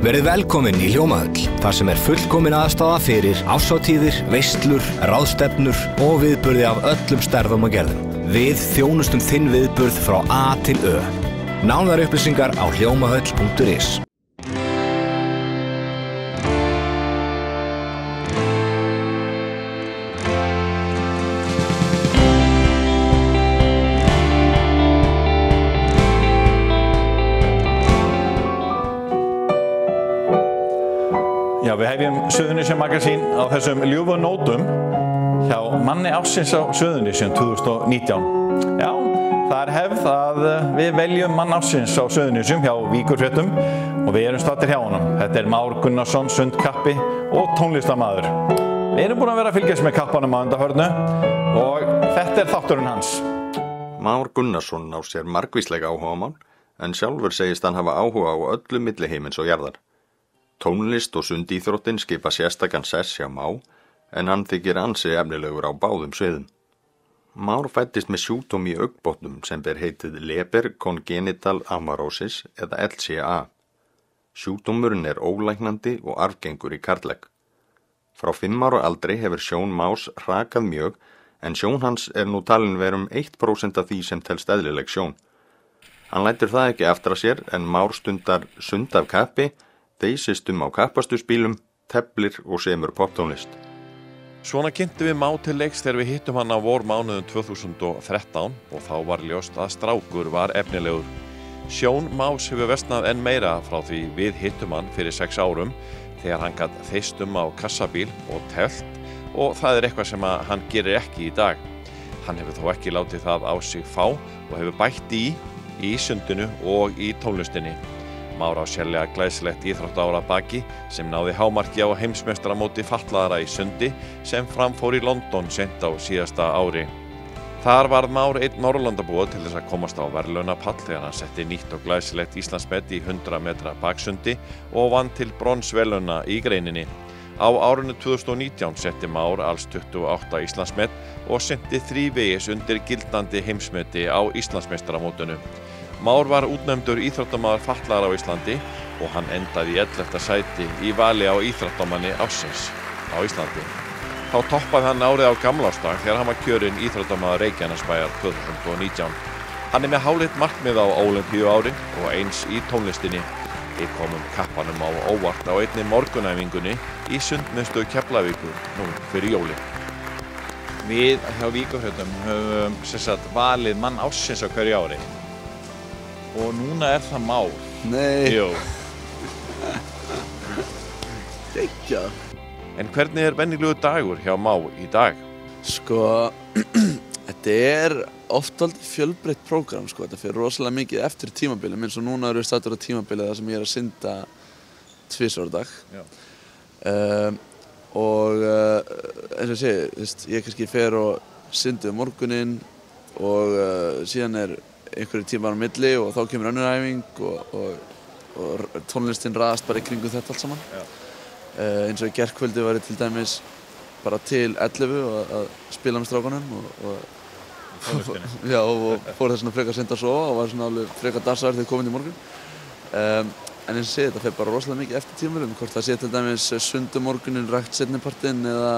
Verið velkomin í Hljómahöll, þar sem fullkomin aðstaða fyrir árshátíðir, veislur, ráðstefnur og viðburði af öllum stærðum og gerðum. Við þjónustum þinn viðburð frá A til Ö. Nánari upplýsingar á hljómahöll.is. Já, við hefjum Suðurnesja Magasín á þessum ljúfu nótum hjá manni ársins á Suðurnesjum 2019. Já, það hefð að við veljum mann ársins á Suðurnesjum hjá Víkurfréttum og við erum staddir hjá honum. Þetta Már Gunnarsson, sundkappi og tónlistarmaður. Við erum búin að vera að fylgjast með kappanum á undanförnu og þetta þátturinn hans. Már Gunnarsson á sér margvíslega áhugamál en sjálfur segist hann hafa áhuga á öllu milli himins og jarðar. Tónlist og sundíþróttin skipa sérstakann sess hjá Má, en hann þykir ansi efnilegur á báðum sviðum. Már fæddist með sjúkdóm í augnbotnum sem ber heitið Leber congenital amaurosis eða LCA. Sjúkdómurinn ólæknandi og arfgengur í karllegg. Frá 5 ára aldri hefur sjón Más hrakað mjög, en sjón hans nú talin vera 1% af því sem telst eðlileg sjón. Hann lætur það ekki aftur að sér, en Már stundar sund af kappi, þeysist á kappastusbílum, teflir og semur poptónlist. Svona kynntum við Má til leiks þegar við hittum hann á vormánuðum 2013 og þá var ljóst að strákur var efnilegur. Sjón Más hefur versnað enn meira frá því við hittum hann fyrir 6 árum þegar hann gat þeyst á kassabíl og teflt og það eitthvað sem hann gerir ekki í dag. Hann hefur þó ekki látið það á sig fá og hefur bætt í sundinu og í tónlistinni. Már á sérlega glæsilegt íþróttaár að baki sem náði hámarki á heimsmeistaramóti fatlaðra í sundi sem framfór í London seint á síðasta ári. Þar varð Már einn Norðurlandabúa til þess að komast á verðlaunapall þegar hann setti nýtt og glæsilegt Íslandsmet í 100 metra baksundi og vann til bronsverðlauna í greininni. Á árinu 2019 setti Már alls 28 Íslandsmet og synti þrívegis undir gildandi heimsmeti á Íslandsmeistaramótinu. Már var útnefndur íþróttamaður fatlaðra á Íslandi og hann endaði í 11. sæti í vali á íþróttamanni ársins á Íslandi. Þá toppaði hann árið á gamlársdag þegar hann var kjörinn íþróttamaður Reykjanesbæjar 2019. Hann með háleitt markmið á Ólympíuári og eins í tónlistinni. Við komum kappanum á óvart á einni morgunæfingunni í sundmiðstöð Keflavíkur nú fyrir jólin. Við hjá Víkurfréttum höfum valið mann ársins á hverju ári. Og núna það Már. Nei. Jú. Geggjað. En hvernig venjulegur dagur hjá Má í dag? Sko, þetta oft aldrei fjölbreytt prógram, sko. Þetta fer rosalega mikið eftir tímabili. Eins og núna erum við staddir á tímabili þar sem ég að synda 2 á dag. Já. Eins og ég segi, ég kannski fer og syndi morguninn og síðan einhverjir tímar á milli og þá kemur önnur æfing og tónlistin raðast bara í kringum þetta allt saman. Eins og í gærkvöldi var ég til dæmis bara til 11 að spila með strákunum og fór þess að frekar seint að sofa og var svona alveg frekar dassaður þegar komin í morgun. En eins og sé, þetta fer bara rosalega mikið eftir tímabilum, hvort það sé til dæmis sundumorgunin, rækt seinnipartinn eða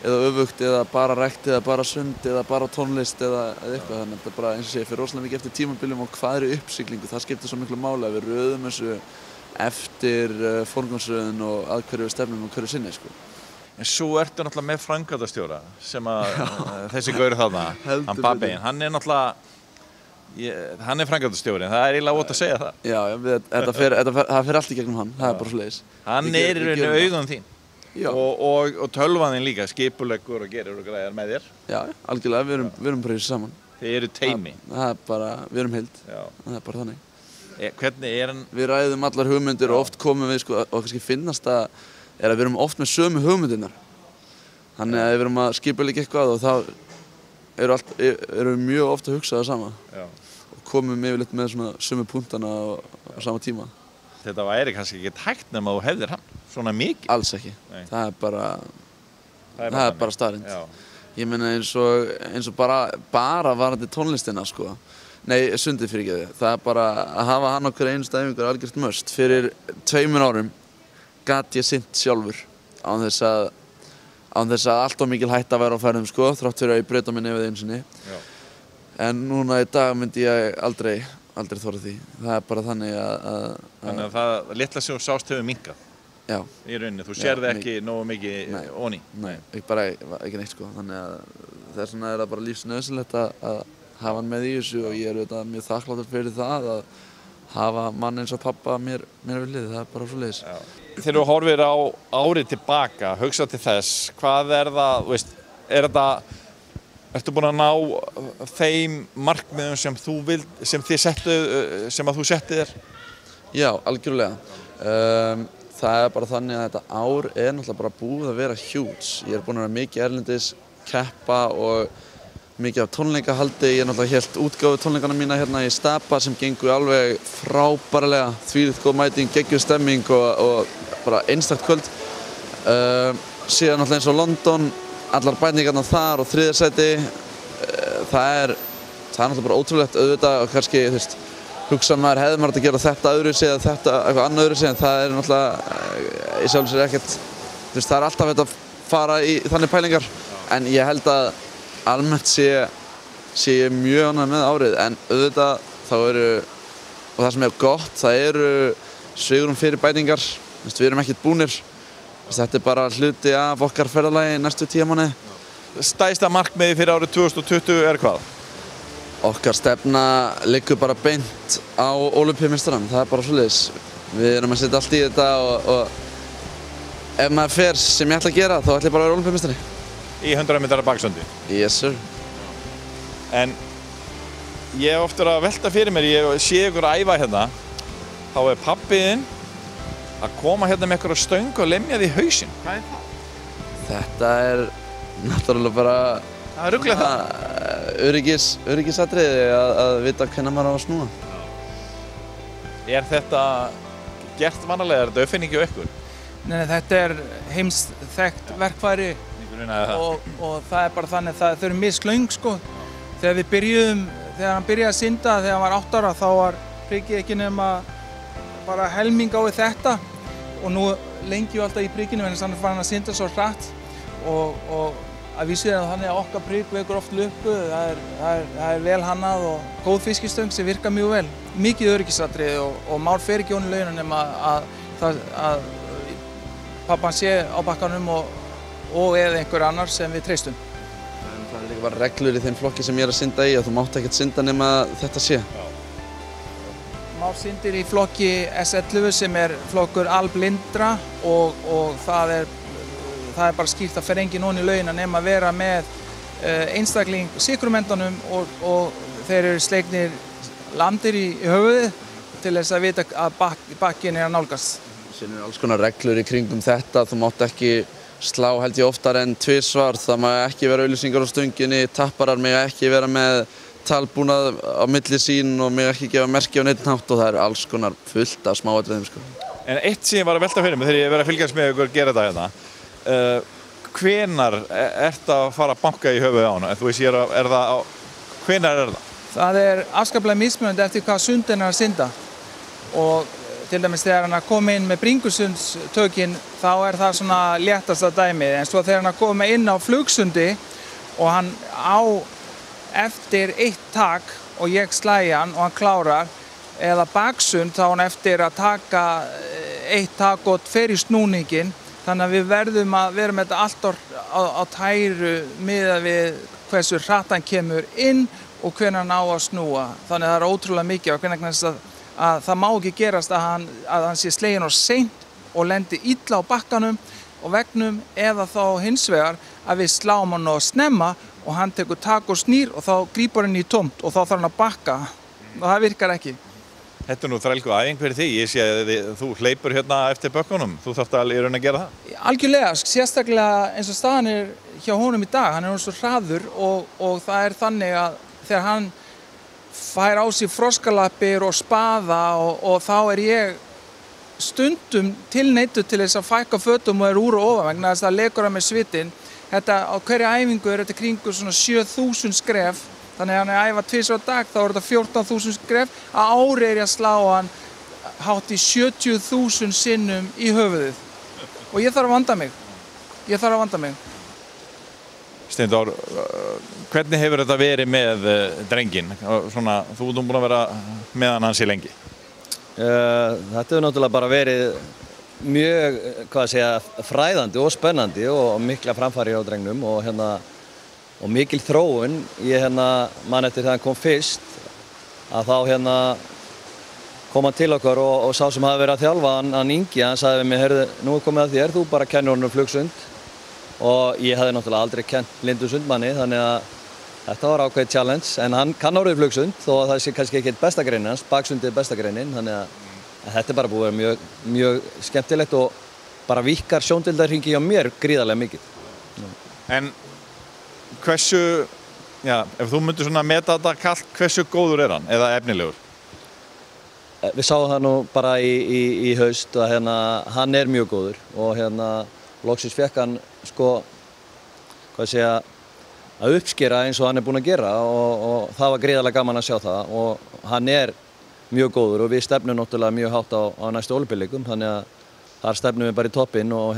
öfugt, eða bara rækt, eða bara sund, eða bara tónlist eða eitthvað. Þannig að þetta bara eins og sé, fer rosalega mikið eftir tímabilum og hvað í uppsiglingu. Það skiptir svo miklu máli að við röðum þessu eftir forgangsröðun og að hverju við stefnum og hverju sinni, sko. En svo ertu náttúrulega með framkvæmdastjóra sem þessi gaur þarna, hann Babbeinn, hann náttúrulega hann framkvæmdastjórinn, það eiginlega ótt að segja það. Já, það fer allt í gegnum hann, það bara svoleiðis. Hann í rauninu augun þín. Já. Og tölvaðinn líka, skipuleggur og gerir og græðir með þér. Já, algjörlega, við erum bara í þessu saman. Þið eru teymi. Það bara, við erum heild. Já. Það bara þannig. Hvernig hann? Við ræðum allar hugmyndir og oft komum við, sko, og kannski finnast að við erum oft með sömu hugmyndirnar. Þannig að við erum að skipuleggja eitthvað og þá erum við mjög oft að hugsa það sama. Já. Og komum yfirleitt með svona sömu punktana á sama tíma. Þetta væri kannski ekki hægt nema þú hefðir hann svona mikið? Alls ekki. Nei. Það er bara staðreynd. Ég meina eins og bara varandi tónlistina, sko. Nei, sundið fyrirgeðu. Það bara að hafa hann okkur einstu æfingu algjört must. Fyrir 2 árum gat ég sinnt sjálfur án þess að allt of mikil hætta væri á ferðum sko, þrátt fyrir að ég braut á mig nefið einu sinni. En núna í dag myndi ég aldrei þora því. Það er bara þannig að Þannig að það litla sem þú sást hefur minnkað. Já. Í rauninni, þú sérði ekki nógu mikið oní. Nei, ekki neitt sko. Þannig að þess vegna er það bara lífsnauðsynlegt að hafa hann með í þessu og ég er auðvitað mjög þakkláttur fyrir það að hafa mann eins og pappa mér við hlið. Það er bara svoleiðis. Þegar þú horfir á árið tilbaka, hugsa til þess, hvað er það, veist, ertu búin að ná þeim markmiðum sem þú settið þér? Já, algjörlega. Það er bara þannig að þetta ár er náttúrulega bara búið að vera huge. Ég er búin að vera mikið erlendis, keppa og mikið af tónleikahaldi. Ég er náttúrulega hélt útgáfu tónleikana mína hérna í Stapa sem gengur alveg frábærlega. Þvílíkt góð mæting, geggjuð stemming og bara einstakt kvöld. Síðan náttúrulega eins og London, allar bætingarnar þar og þriðja sæti. Það er náttúrulega bara ótrúlegt auðvitað og kannski, þú veist, hugsa maður hefði maður að gera þetta öðruvísi eða þetta eitthvað annað öðruvísi en það er náttúrulega í sjálfu sér ekkert, þú veist, það er alltaf þetta að fara í þannig pælingar en ég held að almennt sé ég mjög ánægður með árið en auðvitað þá eru og það sem er gott, það eru svigrúm fyrir bætingar, þú veist, við erum ekkert búnir, þetta er bara hluti af okkar ferðalagi næstu 10 mánuði. Stærsta markmiði fyrir árið 2020 er hvað? Okkar stefna liggur bara beint á Ólympíumeistarann, það er bara svoleiðis. Við erum að setja allt í þetta og ef maður fer sem ég ætla að gera þá ætla ég bara að vera Ólympíumeistari. Í 100 metrar baksundi? Yes sir. En ég hef oft verið að velta fyrir mér, ég sé ykkur að æfa hérna, þá er pabbiðinn að koma hérna með ykkur á stöng og lemja því í hausinn. Hvað er það? Þetta er náttúrulega bara það er ruglað það. Öryggisatriði að vita hvenær maður á að snúa. Er þetta gert vanalega, er þetta uppfinningi á ykkur? Nei, þetta er heimsþekkt verkfæri og það er bara þannig að þau eru mislöng sko. Þegar hann byrjaði að synda þegar hann var 8 ára þá var prikið ekki nema bara helming á við þetta og nú lengi við alltaf í prikinu en þannig var hann að synda svo hratt og að vísu er það þannig að okkar prik vekur oft lukku, það er vel hannað og góð fiskistöng sem virkar mjög vel. Mikið öryggisatriði og mál fer ekki honum launum nema að pappan sé á bakkanum og eða einhver annar sem við treystum. Það er líka bara reglur í þeim flokki sem ég er að synda í að þú mátt ekkert synda nema þetta sé. Már syndir í flokki S11 sem er flokkur alblindra og það er bara skýrt að fer enginn ofan í laugina nema að vera með einstakling sykrumendunum og þeir eru sleiknir landir í höfuðið til þess að vita að bakkinn er að nálgast. Síðan eru alls konar reglur í kringum þetta, þú mátt ekki slá held ég oftar en 2 svar, það má ekki vera auglýsingar á stönginni, tapparar mega ekki vera með talbúnað á milli sín og mega ekki gefa merki á neitt hátt og það eru alls konar fullt af smáatriðum sko. En eitt sem ég var að velta fyrir mig þegar ég verið að fylgjast með ykkur gera þetta hérna. Hvenær ert að fara að banka í höfuðið á hana? Þú veist, hvenær er það? Það er afskaplega mismunandi eftir hvað sundin er að synda og til dæmis þegar hann kom inn með bringusundtökin þá er það svona léttasta dæmið en svo þegar hann kom inn á flugsundi og hann á eftir 1 tak og ég slægi hann og hann klárar eða baksund þá hann eftir að taka 1 tak og fer í snúningin. Þannig að við verðum að vera með þetta allt á tæru miðað við hversu hratt hann kemur inn og hvenær hann á að snúa. Þannig að það er ótrúlega mikið og hvernig að það má ekki gerast að hann sé sleginn og seint og lendi illa á bakkanum og veggnum eða þá hins vegar að við sláum hann og snemma og hann tekur tak og snýr og þá grípur hann í tómt og þá þarf hann að bakka og það virkar ekki. Þetta er nú þrælgu æfing fyrir því, ég sé að þú hleypur hérna eftir bökkunum, þú þarft að gera það? Algjörlega, sérstaklega eins og staðan er hjá honum í dag, hann er svo hraður og það er þannig að þegar hann fær á sig froskalappir og spaða og þá er ég stundum tilneyddur til þess að fækka fötum og er úr og ofan vegna þess að lekur hann með svitinn. Þetta á hverja æfingu er þetta kringur svona 7000 skref. Þannig að hann er að æfa 2 á dag, þá er þetta 14.000 skref. Á ári er ég að slá hann hátt í 70.000 sinnum í höfuðið. og ég þarf að vanda mig. Steindór, hvernig hefur þetta verið með drenginn? Svona, þú ert búin að vera með hann ansi lengi. Þetta hefur náttúrulega bara verið mjög, fræðandi og spennandi og mikla framfarir á drengnum og mikil þróun. Ég man eftir þegar hann kom fyrst að þá kom hann til okkur og sá sem hafi verið að þjálfa hann Ingi, hann sagði við mig, heyrðu, nú er komið að þér, þú bara kennir honum flugsund. Og ég hafði náttúrulega aldrei kennt blindu sundmanni, þannig að þetta var ákveðið challenge, en hann kann orðið flugsund þó að það sé kannski ekki besta greinin hans, baksundið er besta greinin, þannig að þetta er bara búið að vera mjög skemmtilegt og bara víkkar sjóndeildarhringi hjá mér gríðarlega mikið. En hversu, ef þú myndir svona meta þetta kallt, hversu góður er hann eða efnilegur? Við sáum það nú bara í haust að hann er mjög góður og loksins fekk hann að uppskera eins og hann er búinn að gera og það var gríðarlega gaman að sjá það og hann er mjög góður og við stefnum náttúrulega mjög hátt á næstu Ólympíuleikum, þannig að þar stefnum við bara í toppinn og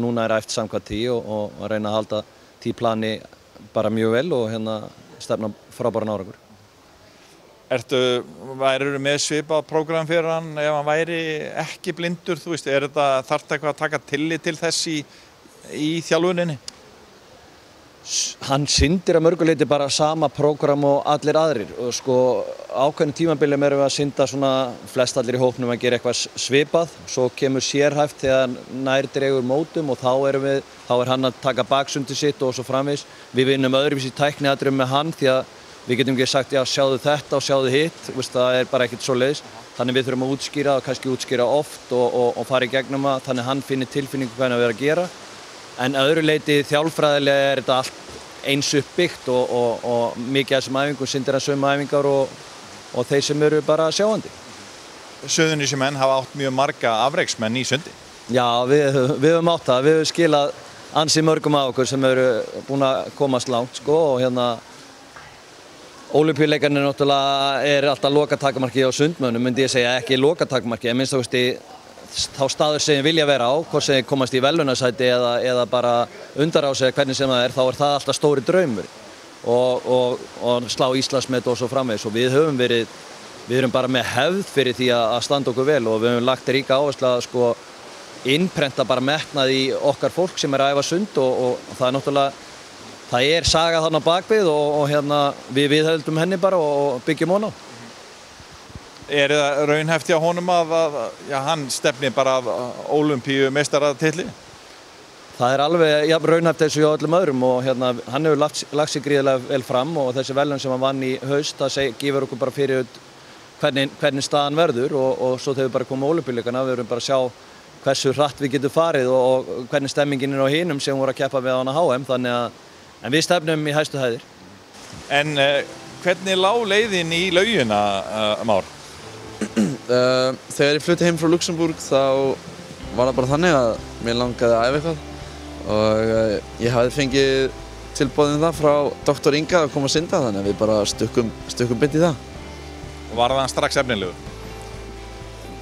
núna er æft samkvæmt því og að reyna að halda því plani bara mjög vel og stefna frábæran árangur. Værirðu með svipað prógram fyrir hann ef hann væri ekki blindur, þú veist, þarf eitthvað að taka tillit til þess í þjálfuninni? Hann syndir að mörguleyti bara sama prógram og allir aðrir og ákveðnum tímabilum erum við að synda svona flest allir í hópnum að gera eitthvað svipað, svo kemur sérhæft þegar nær dregur mótum og þá er hann að taka baksundi sitt og svo framvegis. Við vinnum öðruvísi tækniatriðum með hann því að við getum ekki sagt, já, sjáðu þetta og sjáðu hitt, það er bara ekkert svoleiðis. Þannig við þurfum að útskýra og kannski útskýra oft og fara í gegnum það, þannig hann finnir tilfinningu hvað hann er að vera að gera. En öðru leyti þjálfræðilega er þetta allt eins uppbyggt og mikið af þessum æfingum syndir að sömu æfingar og þeir sem eru bara sjáandi. Suðurnesjamenn hafa átt mjög marga afreksmenn í sundi. Já, við höfum átt það. Við höfum skilað ansi mörgum af okkur sem eru búin að komast langt og Ólympíuleikarnir náttúrulega er alltaf lokatakmarki á sundmönnum, myndi ég segja, ekki lokatakmarki, en minnst þá staður sem ég vilja vera á, hvort sem ég komast í verðlaunasæti eða bara undarás eða hvernig sem það er, þá er það alltaf stóri draumur og slá Íslandsmet og svo framvegis og við erum bara með hefð fyrir því að standa okkur vel og við höfum lagt ríka áherslu að innprenta bara metnað í okkar fólk sem er að æfa sund og það er náttúrulega það er saga þarna bakvið og við viðhöldum henni bara og byggjum hana. Er það raunhæft hjá honum að hann stefni bara af Ólympíumeistaratilli? Það er alveg raunhæft eins og hjá öllum öðrum og hann hefur lagt sig gríðarlega vel fram og þessi verðlaun sem hann vann í haust, það gefur okkur bara fyrir hvernig staðan verður og svo þegar við bara komum á Ólympíuleikana, við erum bara að sjá hversu hratt við getum farið og hvernig stemmingin er á hinum sem voru að keppa við á HM, en við stefnum í hæstu hæðir. En hvernig lá leiðin í laugina, Már? Þegar ég flutti heim frá Luxemburg þá var það bara þannig að mér langaði að æfa eitthvað og ég hafði fengið tilboðin það frá Dr. Inga að koma að synda, þannig að við bara stukkum beint í það. Og var það strax efnilegur?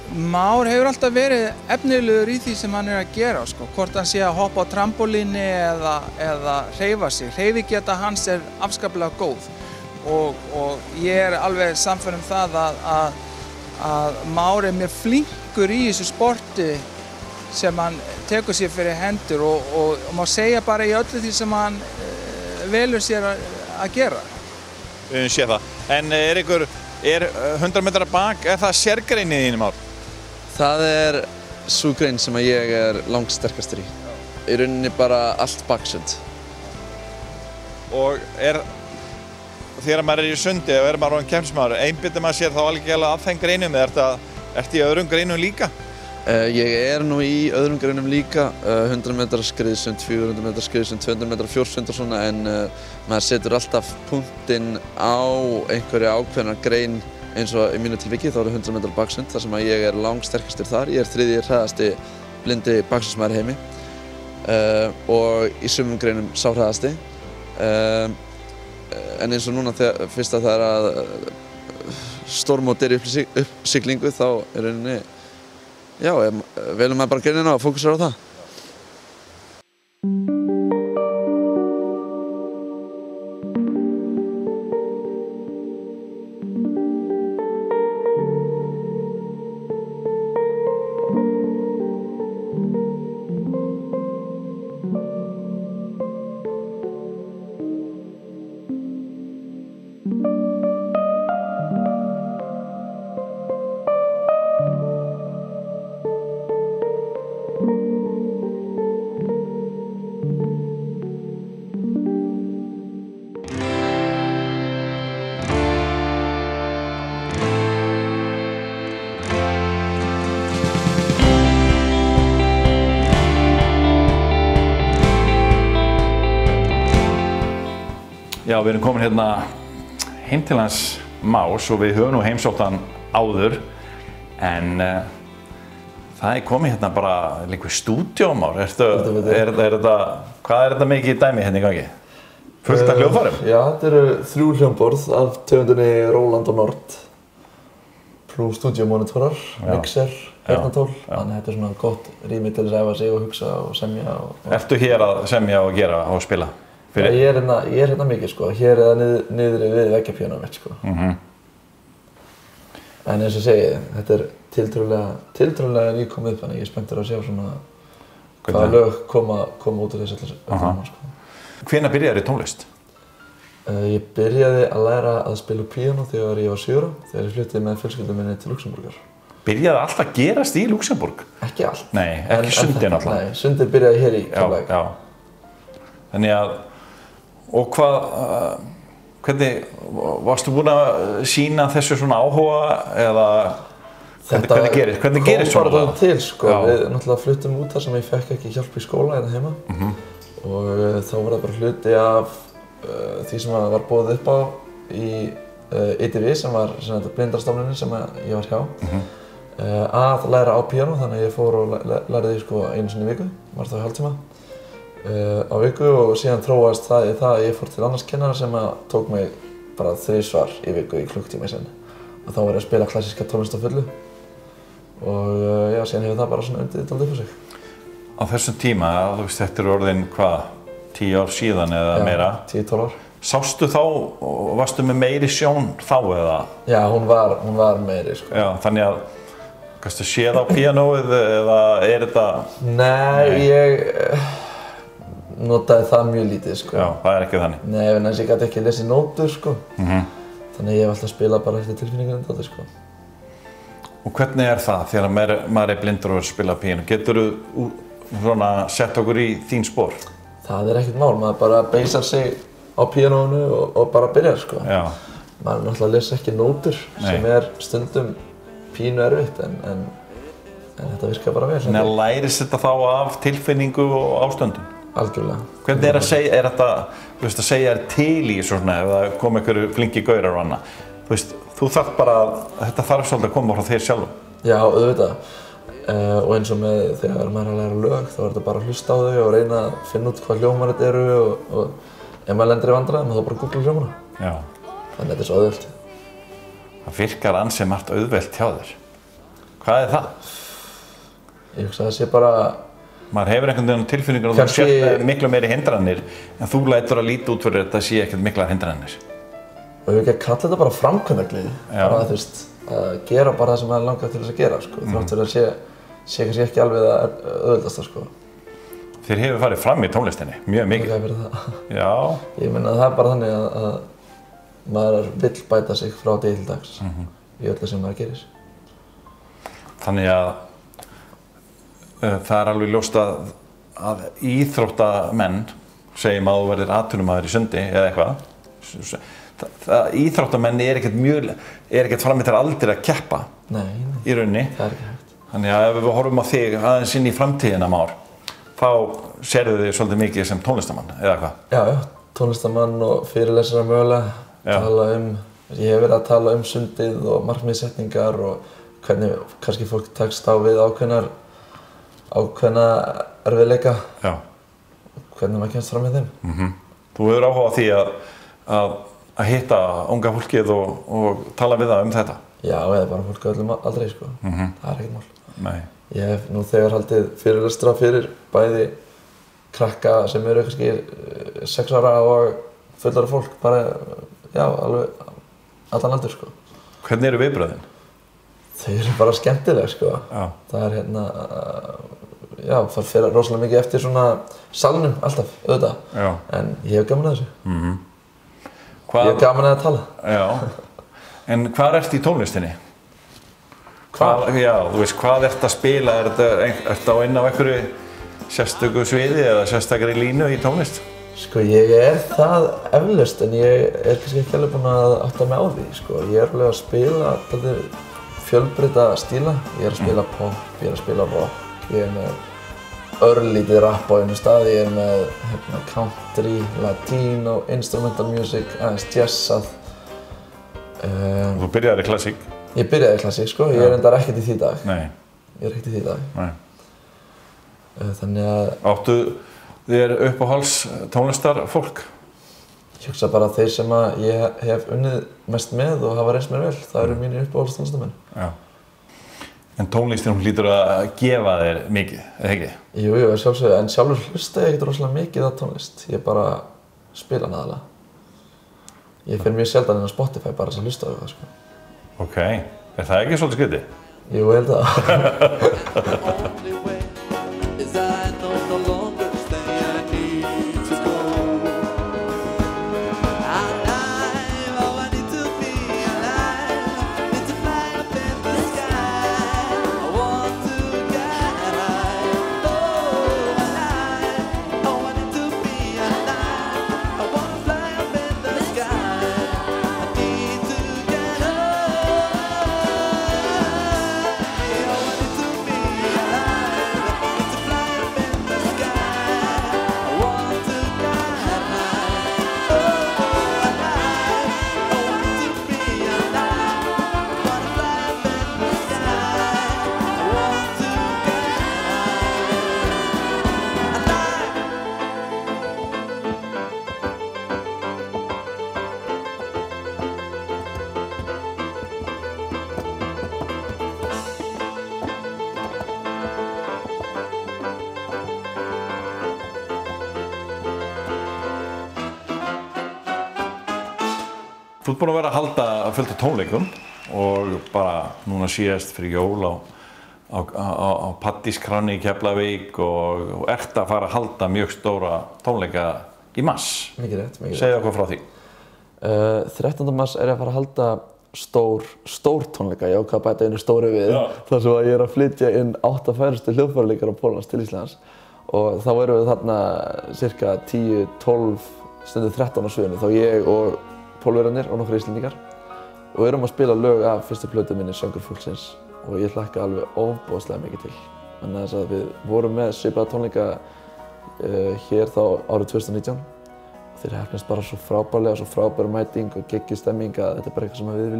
Már hefur alltaf verið efnilegur í því sem hann er að gera, hvort hann sé að hoppa á trampolíni eða hreyfa sig. Hreyfigeta hans er afskaplega góð og ég er alveg sannfærður það að Már er mjög flinkur í þessu sporti sem hann tekur sér fyrir hendur og má segja bara í öllu því sem hann velur sér að gera. Við höfum séð það. En er 100 metrar bak, er það sérgreinið þín, Már? Það er sú grein sem ég er langsterkastur í. Í rauninni bara allt baksund. Og þegar maður er í sundi og er maður orðinn keppnismaður, einbyttir maður sér þá algjörlega af þeim greinum eða ertu í öðrum greinum líka? Ég er nú í öðrum greinum líka, 100 metrar skriðsund, 400 metrar skriðsund, 200 metrar fjórsund og svona, en maður setur alltaf punktinn á einhverja ákveðna grein. Eins og í mínu tilviki þá eru 100 metrar baksund þar sem að ég er langsterkastur þar. Ég er 3. hraðasti blindi baksundsmaður í heimi og í sumum greinum sá hraðasti. En eins og núna fyrst að það er að stórmót er í uppsiglingu þá er rauninni, velum maður bara greinina og fókusar á það. Já, við erum komin hérna heim til hans Más og við höfum nú heimsótt hann áður en það komið hérna bara líka stúdíómár. Hvað þetta mikið í dæmi hérna í gangi? Fullt af hljóðfærum? Já, þetta eru 3 hljómborð af tegundinni Roland og Nord pluss stúdíómonitorar, mixer, heyrnartól. Þannig þetta svona gott rými til að æfa sig og hugsa og semja. Ertu hér að semja og gera og spila? Ja, ég er hérna mikið sko. Hér eða niðri við veggjarpíanóið mitt sko. En eins og segi, þetta er tiltrúlega nýkomið upp, þannig ég er spenntur að sjá svona hvaða lög koma út úr þessu öllu sko. Hvenær byrjaðir í tónlist? Ég byrjaði að læra að spila píanó þegar ég var 7 ára, þegar ég flutti með fjölskyldu minni til Luxemborgar. Byrjaði allt að gerast í Luxemborg? Ekki allt. Nei, ekki sundin alltaf. Nei, sundin byrjaði hér í Keflavík. Já. Þannig að, og hvernig, varstu búinn að sýna þessu svona áhuga eða hvernig gerist svona? Þetta kom bara til sko, við náttúrulega fluttum út þar sem ég fekk ekki hjálp í skóla hérna heima og þá var það bara hluti af því sem var boðið upp á í ITV sem var blindrastofnunin sem ég var hjá að læra á píanó, þannig að ég fór og lærði sko einu sinni í viku, var það hálftíma á viku og síðan þróaðist það í það að ég fór til annars kennara sem tók mig bara 3 í viku í klukktíma í senn og þá var ég að spila klassíska tónlist á fullu og já, síðan hefur það bara svona undið dálítið upp á sig. Á þessum tíma, þú veist, þetta er orðin hvað, 10 ár síðan eða meira? 10-12 ár. Sástu þá og varstu með meiri sjón þá eða? Já, hún var meiri sko. Já, þannig að kannski séð á píanóið eða er þetta? Nei, ég notaði það mjög lítið sko. Já, það er ekki þannig? Nei, en þess að ég gæti ekki lesið nótur sko. Þannig að ég hef alltaf spilað bara eftir tilfinningunum þetta sko. Og hvernig er það þegar maður er blindur og spila píanó? Geturðu svona sett okkur í þín spor? Það er ekkert mál, maður bara beisar sig á píanónu og bara byrjar sko. Já. Maður náttúrulega les ekki nótur sem er stundum pínu erfitt en þetta virkar bara vel. Þannig að lærist þetta þá af tilfinningu og ástöndum? Algjörlega. Hvernig er þetta, þú veist, að segja þér til í svona ef það kom einhverju flinki gaurar og annað? Þú veist, þú þarf bara að þetta þarf svolítið að koma frá þér sjálfum. Já, auðvitað. Og eins og með þegar maður er að læra lög þá er þetta bara að hlusta á þau og reyna að finna út hvað hljómar þetta eru og ef maður lendir í vandræðum þá bara googla hljómana. Já. Þannig að þetta er svo auðvelt. Það virkar ansi margt auðvelt hjá þér. Hvað er það? Ég hugsa að það sé bara... Maður hefur einhvern veginn tilfinningur og þú sér miklu meiri hindranir en þú lætur að líta út fyrir þetta sé ekkert miklar hindranir. Og ég vil ekki að kalla þetta bara framkvæmdagleði. Bara þú veist, að gera bara það sem maður langar til þess að gera sko. Þrátt fyrir að sé kannski ekki alveg það auðveldasta sko. Þér hefur farið fram í tónlistinni, mjög mikið. Það hefur verið það. Já. Ég meina það er bara þannig að maður vill bæta sig frá degi til dags í öllu sem maður gerir. Þannig að það er alveg ljóst að íþróttamenn, segjum að þú verðir atvinnumaður í sundi eða eitthvað, íþróttamenn er ekkert frammittar aldrei að keppa. Nei, í rauninni. Það er ekki hægt. Þannig að ef við horfum á þig aðeins inn í framtíðina Már, þá sérðu þig svolítið mikið sem tónlistamann, eða hvað? Já, tónlistamann og fyrirlesara mögulega. Ég hef verið að tala sundið og markmiðssetningar og hvernig kannski fólk tekst á við ákveðna erfiðleika. Já. Hvernig maður kemst fram með þeim. Þú hefur áhuga á því að hitta unga fólkið og tala við það þetta? Já, eða bara fólk á öllum aldrei sko. Það er ekkert mál. Nei. Ég hef nú þegar haldið fyrirlestra fyrir bæði krakka sem eru kannski 6 ára og fullorðið fólk, bara, já, alveg allan aldur sko. Hvernig eru viðbrögðin? Þau eru bara skemmtileg sko. Já. Það er já, það fer rosalega mikið eftir svona salnum alltaf, auðvitað. Já. En ég hef gaman að þessu. Ég hef gaman að tala. Já. En hvað ertu í tónlistinni? Já, þú veist, hvað ertu að spila? Ertu á inn á einhverju sérstöku sviði eða sérstakri línu í tónlist? Sko, ég er það eflaust, en ég er kannski ekki alveg búinn að átta mig á því, sko. Ég er alveg að spila fjölbreytta stíla. Ég er að spila pop, ég er að spila rock, ég er með örlítið rapp á einu stað, ég með country, latino, instrumental music, aðeins jazzað. Þú byrjaði í klassík? Ég byrjaði í klassík sko, ég reyndar ekkert í því í dag. Nei. Ég ekkert í því í dag. Nei. Þannig að... Áttu þér uppáhalds tónlistarfólk? Ég hugsa bara að þeir sem að ég hef unnið mest með og hafa reynst mér vel, það eru mínir uppáhalds tónlistarmenn. Já. En tónlistin hlýtur að gefa þér mikið, eða ekki? Jú, sjálfsögðu, en sjálfur hlusta ég ekkert rosalega mikið á tónlist. Ég bara spila hana aðalega. Ég fer mjög sjaldan inn á Spotify bara að hlusta á það, sko. Ok, er það ekki svolítið skrítið? Jú, ég held það. Þú ert búin að vera að halda fullt af tónleikum og bara núna síðast fyrir jól á Paddískranni í Keflavík og ert að fara að halda mjög stóra tónleika í mars. Mikið rétt. Segðu okkur frá því. 13. mars er ég að fara að halda stór tónleika, ég ákvað að bæta einu stóru við, þar sem ég er að flytja inn 8 færustu hljóðfæraleikara Póllands til Íslands og þá erum við þarna cirka 10, 12, stundum 13 á sviðinu, þá ég og Pólverjarnir og nokkrir Íslendingar og við erum að spila lög af fyrstu plötu minni Söngur fólksins og ég hlakka alveg ofboðslega mikið til. Þannig að þess að við vorum með svipaða tónleika hér þá árið 2019 og þeir heppnast bara svo frábærlega, svo frábæru mæting og geggjuð stemming að þetta er bara eitthvað sem við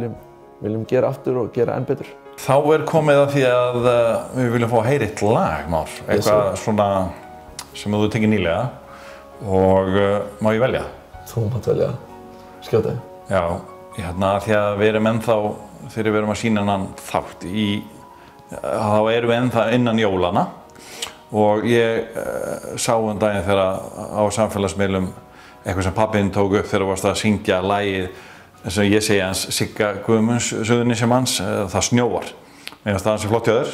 viljum gera aftur og gera enn betur. Þá er komið að því að við viljum fá að heyra eitt lag, Már, eitthvað svona sem þú tekið nýlega og má ég velja? Þú mátt velja. Skjóta. Já, því að við erum ennþá, þegar við erum að sýna hennan þátt þá erum við ennþá innan jólana og ég sá daginn þegar á samfélagsmiðlum eitthvað sem pappinn tók upp þegar þú varst að syngja lagið eins og ég segi hans Sigga Guðmunds Suðurnesjamanns, Það snjóar. Mér fannst það ansi flott hjá þér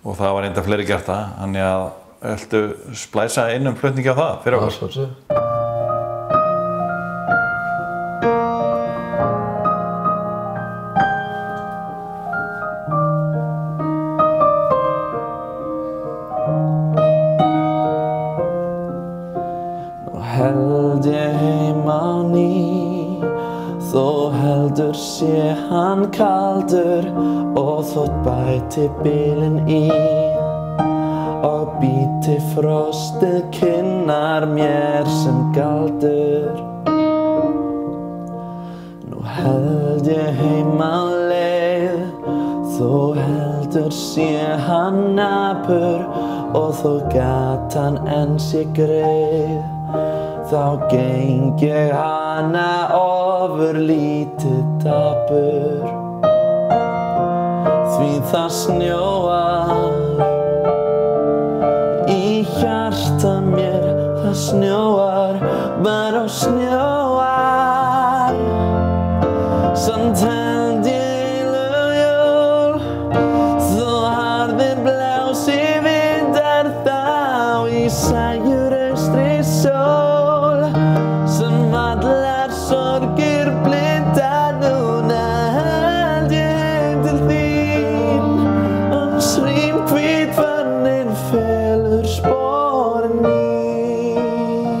og það var enda fleiri gert það, þannig að viltu splæsa inn flutningi á það fyrir okkur? Sé hann kaldur og þótt bæti bilin í og bíti frostið kinnar mér sem galdur. Nú held ég heim á leið, þú heldur sé hann napur og þó gatan enn sé greið. Þá geng ég hana ofurlítið dapur. Því það snjóar í hjarta mér, það snjóar, bara snjóar. Samt held ég jól, þó harðir blási vindar þá í sæjur austri sól. Allar sorgir blinda núna held ég til þín Srýmhvít fannin felur sporin mín.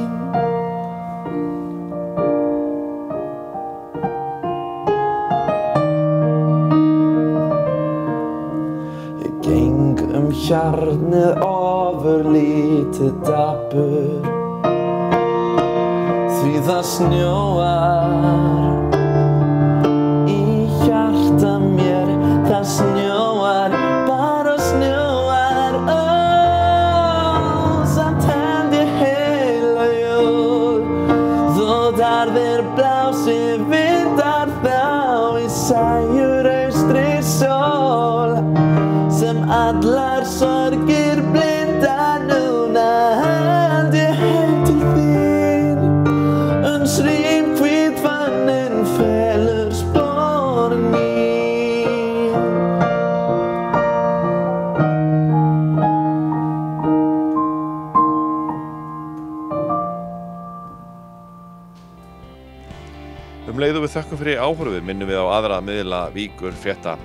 Ég geng hjarnið ofurlítið dapur því það snjóar í hjarta mér, það snjóar, bara snjóar. Samt held ég heila jól þótt harðir blási vindar þá í sæjur austri sól sem allar sorgir blinda núna. Held ég heim til þín uns rýmhvítvaninn felur sporin mín. Leiðu við þökkum fyrir áhorfið minnum við á aðra miðla Víkur frétta.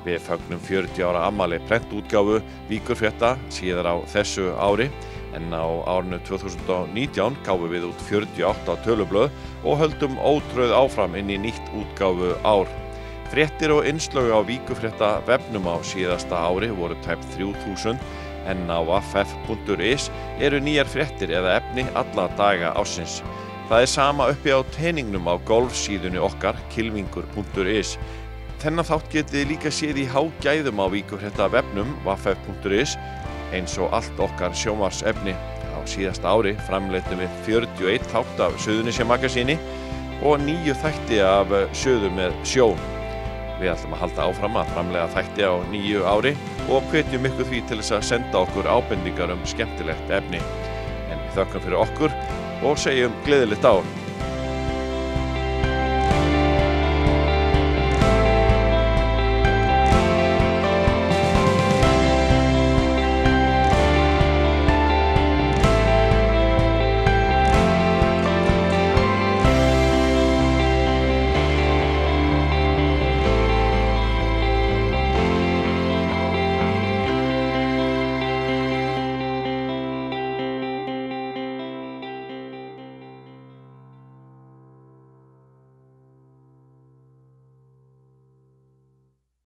Við fögnum 40 ára afmæli prentútgáfu Víkur frétta síðar á þessu ári, en á árinu 2019 gáfum við út 48 tölublöð og höldum ótröð áfram inn í nýtt útgáfu ár. Fréttir og innslög á Víkur frétta vefnum á síðasta ári voru tæp 3000, en á ff.is eru nýjar fréttir eða efni alla daga ársins. Það sama uppi á teiningnum á golfsíðunni okkar, kylfingur.is. Þennan þátt getið líka séð í hágæðum á Víkur frétta vefnum ff.is, eins og allt okkar sjónvarpsefni. Á síðasta ári framleiddum við 41 þátt af Suðurnesja magasíni og 9 þætti af Suður með sjón. Við ætlum að halda áfram að framleiða þætti á nýju ári og hvetjum ykkur því til þess að senda okkur ábendingar skemmtilegt efni. En við þökkum fyrir okkur og segjum gleðilegt ár.